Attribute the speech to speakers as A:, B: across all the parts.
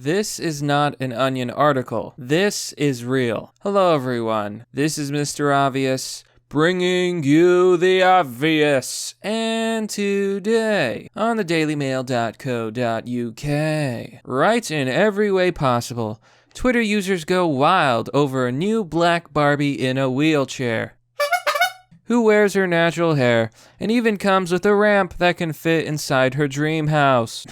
A: This is not an Onion article. This is real. Hello, everyone. This is Mr. Obvious, bringing you the obvious. And today, on the dailymail.co.uk, right in every way possible, Twitter users go wild over a new black Barbie in a wheelchair, who wears her natural hair and even comes with a ramp that can fit inside her dream house.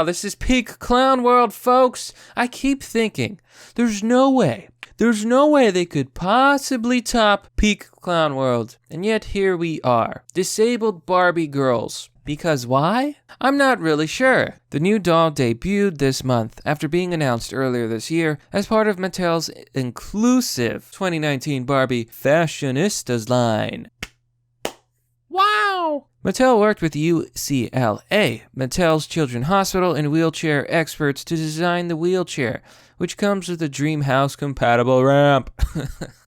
A: This is peak clown world, folks. I keep thinking, there's no way they could possibly top peak clown world. And yet here we are, disabled Barbie girls. Because why? I'm not really sure. The new doll debuted this month after being announced earlier this year as part of Mattel's inclusive 2019 Barbie Fashionistas line. Wow! Mattel worked with UCLA, Mattel's Children's Hospital, and wheelchair experts to design the wheelchair, which comes with a Dreamhouse compatible ramp.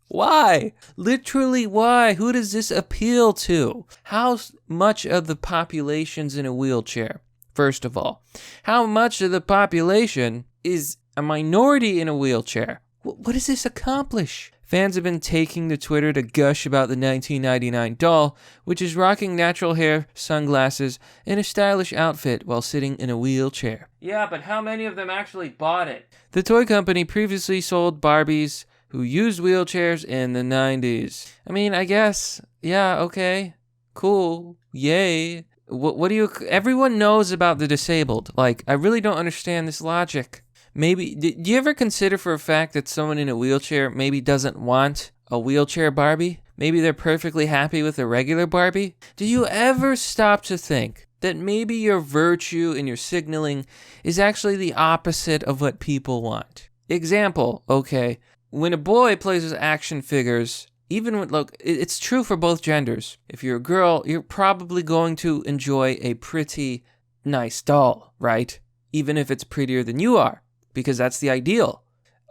A: Why? Literally why? Who does this appeal to? How much of the population's in a wheelchair? First of all, how much of the population is a minority in a wheelchair? What does this accomplish? Fans have been taking to Twitter to gush about the 1999 doll, which is rocking natural hair, sunglasses, and a stylish outfit while sitting in a wheelchair. Yeah, but how many of them actually bought it? The toy company previously sold Barbies who used wheelchairs in the 90s. I mean, I guess, yeah, okay, cool, yay. What do you, everyone knows about the disabled. Like, I really don't understand this logic. Maybe, do you ever consider for a fact that someone in a wheelchair maybe doesn't want a wheelchair Barbie? Maybe they're perfectly happy with a regular Barbie? Do you ever stop to think that maybe your virtue and your signaling is actually the opposite of what people want? Example, okay, when a boy plays with action figures, even with, look, it's true for both genders. If you're a girl, you're probably going to enjoy a pretty nice doll, right? Even if it's prettier than you are. Because that's the ideal.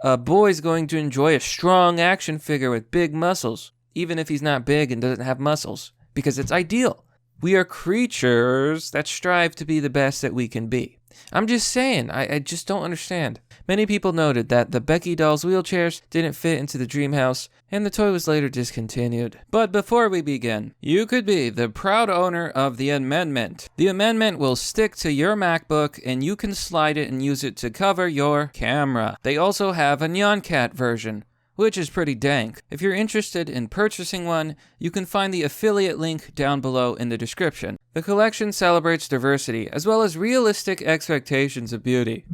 A: A boy's going to enjoy a strong action figure with big muscles, even if he's not big and doesn't have muscles, because it's ideal. We are creatures that strive to be the best that we can be. I'm just saying, I just don't understand. Many people noted that the Becky doll's wheelchairs didn't fit into the Dreamhouse, and the toy was later discontinued. But before we begin, you could be the proud owner of the amendment. The amendment will stick to your MacBook, and you can slide it and use it to cover your camera. They also have a Nyan Cat version, which is pretty dank. If you're interested in purchasing one, you can find the affiliate link down below in the description. The collection celebrates diversity, as well as realistic expectations of beauty.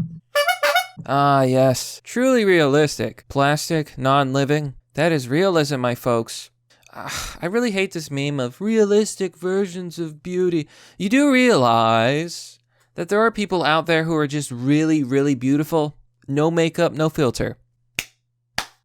A: Ah, yes. Truly realistic. Plastic, non-living. That is realism, my folks. I really hate this meme of realistic versions of beauty. You do realize that there are people out there who are just really, really beautiful. No makeup, no filter.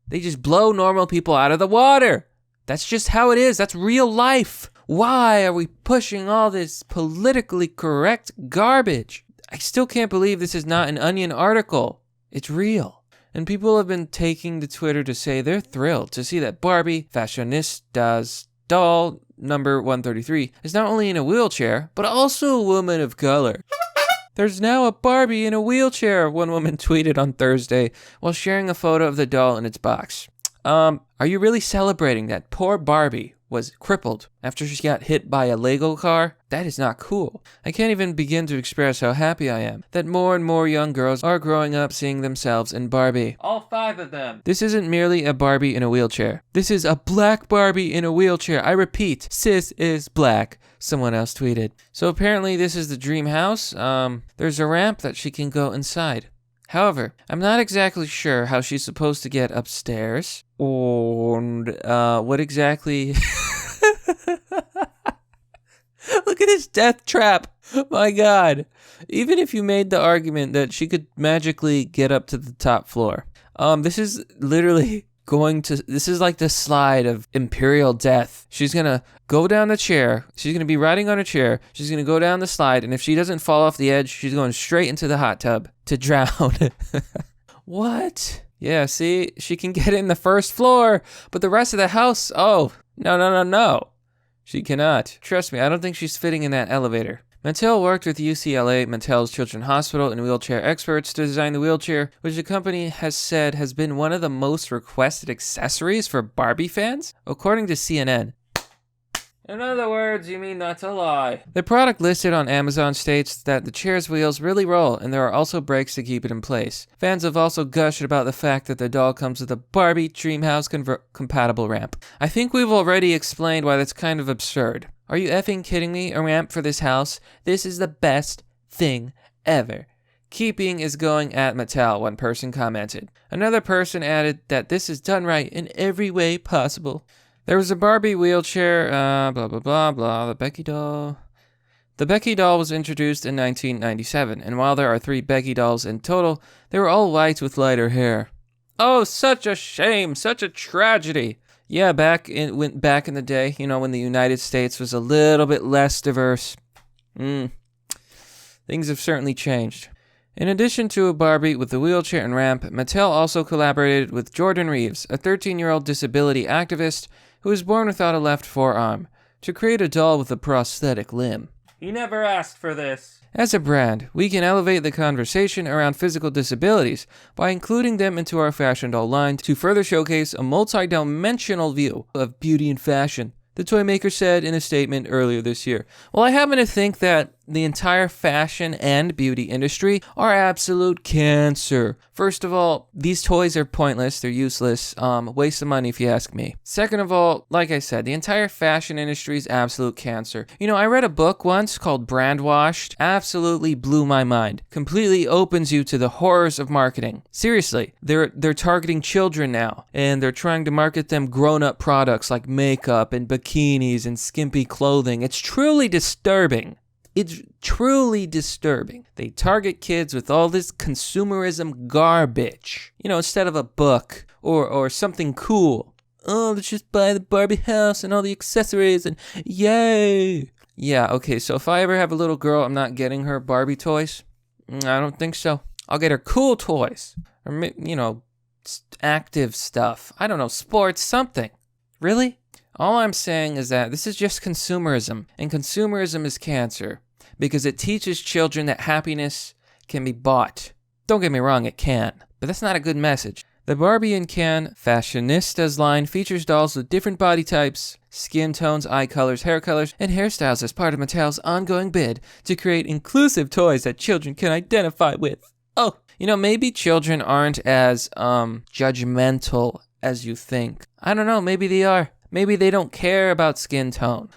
A: They just blow normal people out of the water. That's just how it is. That's real life. Why are we pushing all this politically correct garbage? I still can't believe this is not an Onion article. It's real. And people have been taking to Twitter to say they're thrilled to see that Barbie Fashionistas doll number 133 is not only in a wheelchair, but also a woman of color. There's now a Barbie in a wheelchair, one woman tweeted on Thursday while sharing a photo of the doll in its box. Are you really celebrating that poor Barbie was crippled after she got hit by a Lego car? That is not cool. I can't even begin to express how happy I am that more and more young girls are growing up seeing themselves in Barbie. All 5 of them. This isn't merely a Barbie in a wheelchair. This is a black Barbie in a wheelchair. I repeat, sis is black. Someone else tweeted. So apparently this is the dream house. There's a ramp that she can go inside. However, I'm not exactly sure how she's supposed to get upstairs. Or what exactly... Look at this death trap. My God. Even if you made the argument that she could magically get up to the top floor. This is literally this is like the slide of imperial death. She's gonna go down the chair. She's gonna be riding on a chair. She's gonna go down the slide. And if she doesn't fall off the edge, she's going straight into the hot tub to drown. What? Yeah, see, she can get in the first floor, but the rest of the house, oh, no. She cannot. Trust me, I don't think she's fitting in that elevator. Mattel worked with UCLA, Mattel's Children's Hospital, and wheelchair experts to design the wheelchair, which the company has said has been one of the most requested accessories for Barbie fans, according to CNN. In other words, you mean not to lie. The product listed on Amazon states that the chair's wheels really roll, and there are also brakes to keep it in place. Fans have also gushed about the fact that the doll comes with a Barbie Dreamhouse compatible ramp. I think we've already explained why that's kind of absurd. Are you effing kidding me? A ramp for this house? This is the best thing ever. Keeping is going at Mattel, one person commented. Another person added that this is done right in every way possible. There was a Barbie wheelchair, blah, blah, blah, blah, the Becky doll. The Becky doll was introduced in 1997, and while there are 3 Becky dolls in total, they were all white with lighter hair. Oh, such a shame, such a tragedy. Yeah, back in the day, when the United States was a little bit less diverse. Things have certainly changed. In addition to a Barbie with the wheelchair and ramp, Mattel also collaborated with Jordan Reeves, a 13-year-old disability activist who was born without a left forearm, to create a doll with a prosthetic limb. He never asked for this. As a brand, we can elevate the conversation around physical disabilities by including them into our fashion doll line to further showcase a multi-dimensional view of beauty and fashion, the toy maker said in a statement earlier this year. Well, I happen to think that the entire fashion and beauty industry are absolute cancer. First of all, these toys are pointless, they're useless, waste of money if you ask me. Second of all, like I said, the entire fashion industry is absolute cancer. I read a book once called Brand Washed, absolutely blew my mind. Completely opens you to the horrors of marketing. Seriously, they're targeting children now, and they're trying to market them grown-up products like makeup and bikinis and skimpy clothing. It's truly disturbing. It's truly disturbing. They target kids with all this consumerism garbage. Instead of a book or something cool. Oh, let's just buy the Barbie house and all the accessories and yay. Yeah, okay, so if I ever have a little girl, I'm not getting her Barbie toys. I don't think so. I'll get her cool toys. Or, active stuff. I don't know, sports, something. Really? All I'm saying is that this is just consumerism, and consumerism is cancer, because it teaches children that happiness can be bought. Don't get me wrong, it can, but that's not a good message. The Barbie and Ken Fashionistas line features dolls with different body types, skin tones, eye colors, hair colors, and hairstyles as part of Mattel's ongoing bid to create inclusive toys that children can identify with. Oh, maybe children aren't as judgmental as you think. I don't know, maybe they are. Maybe they don't care about skin tone.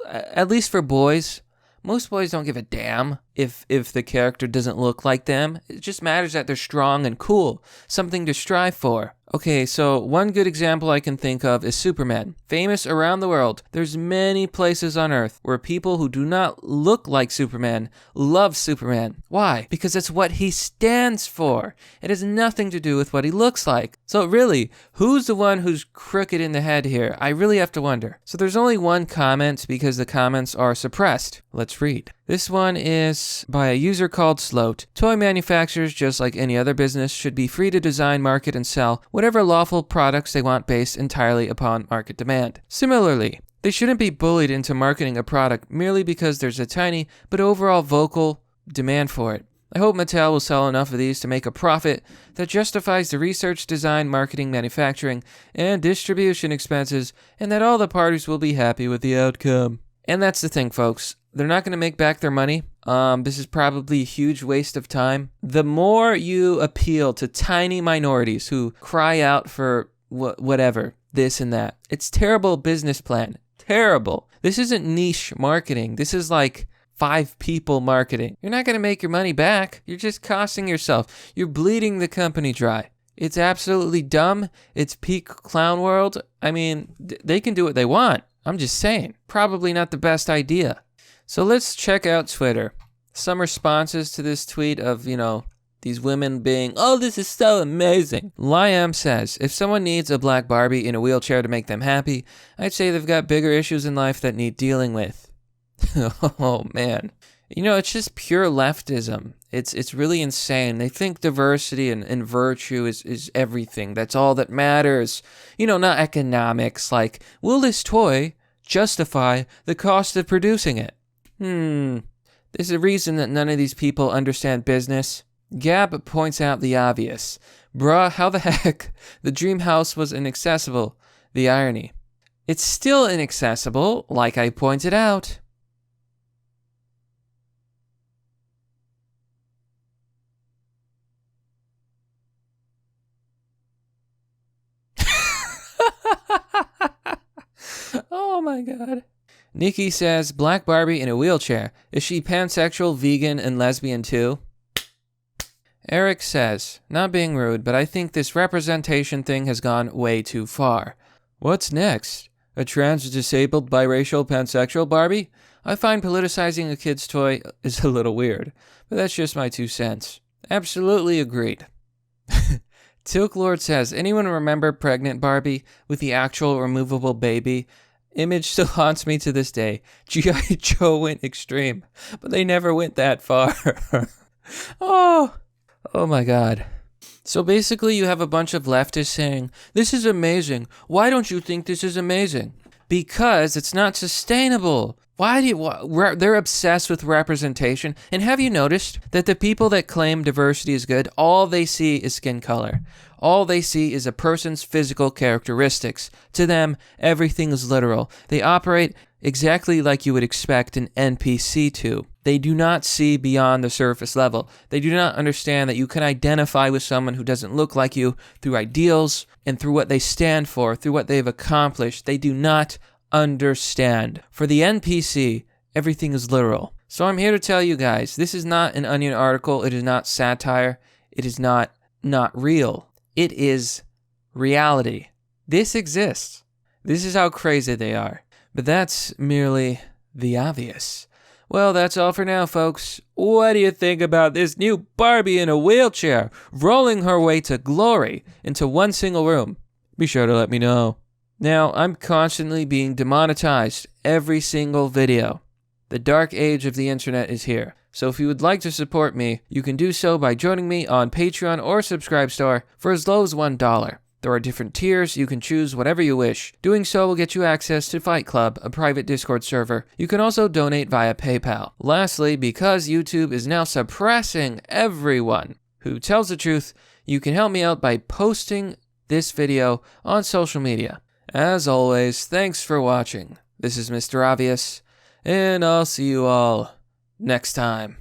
A: At least for boys, most boys don't give a damn if the character doesn't look like them. It just matters that they're strong and cool, something to strive for. Okay, so one good example I can think of is Superman. Famous around the world, there's many places on Earth where people who do not look like Superman love Superman. Why? Because that's what he stands for. It has nothing to do with what he looks like. So really, who's the one who's crooked in the head here? I really have to wonder. So there's only one comment because the comments are suppressed. Let's read. This one is by a user called Sloat. Toy manufacturers, just like any other business, should be free to design, market, and sell whatever lawful products they want based entirely upon market demand. Similarly, they shouldn't be bullied into marketing a product merely because there's a tiny but overall vocal demand for it. I hope Mattel will sell enough of these to make a profit that justifies the research, design, marketing, manufacturing, and distribution expenses, and that all the parties will be happy with the outcome. And that's the thing, folks. They're not going to make back their money. This is probably a huge waste of time. The more you appeal to tiny minorities who cry out for whatever, this and that, it's terrible business plan. Terrible. This isn't niche marketing. This is like 5 people marketing. You're not going to make your money back. You're just costing yourself. You're bleeding the company dry. It's absolutely dumb. It's peak clown world. I mean, they can do what they want. I'm just saying. Probably not the best idea. So let's check out Twitter. Some responses to this tweet of, these women being, oh, this is so amazing. Liam says, if someone needs a black Barbie in a wheelchair to make them happy, I'd say they've got bigger issues in life that need dealing with. Oh, man. It's just pure leftism. It's really insane. They think diversity and virtue is everything. That's all that matters. Not economics. Like, will this toy justify the cost of producing it? There's a reason that none of these people understand business. Gab points out the obvious. Bruh, how the heck? The Dreamhouse was inaccessible. The irony. It's still inaccessible, like I pointed out. Oh my god. Nikki says, Black Barbie in a wheelchair. Is she pansexual, vegan, and lesbian too? Eric says, not being rude, but I think this representation thing has gone way too far. What's next? A trans, disabled, biracial, pansexual Barbie? I find politicizing a kid's toy is a little weird, but that's just my 2 cents. Absolutely agreed. Tilk Lord says, anyone remember pregnant Barbie with the actual removable baby? Image still haunts me to this day. G.I. Joe went extreme, but they never went that far. Oh my god. So basically you have a bunch of leftists saying, this is amazing. Why don't you think this is amazing? Because it's not sustainable. They're obsessed with representation. And have you noticed that the people that claim diversity is good, all they see is skin color. All they see is a person's physical characteristics. To them, everything is literal. They operate exactly like you would expect an NPC to. They do not see beyond the surface level. They do not understand that you can identify with someone who doesn't look like you through ideals and through what they stand for, through what they've accomplished. They do not understand. For the NPC, everything is literal. So I'm here to tell you guys, this is not an Onion article. It is not satire. It is not real. It is reality. This exists. This is how crazy they are. But that's merely the obvious. Well, that's all for now, folks. What do you think about this new Barbie in a wheelchair, rolling her way to glory into one single room? Be sure to let me know. Now, I'm constantly being demonetized every single video. The dark age of the internet is here. So if you would like to support me, you can do so by joining me on Patreon or Subscribestar for as low as $1. There are different tiers, you can choose whatever you wish. Doing so will get you access to Fight Club, a private Discord server. You can also donate via PayPal. Lastly, because YouTube is now suppressing everyone who tells the truth, you can help me out by posting this video on social media. As always, thanks for watching. This is Mr. Obvious, and I'll see you all next time.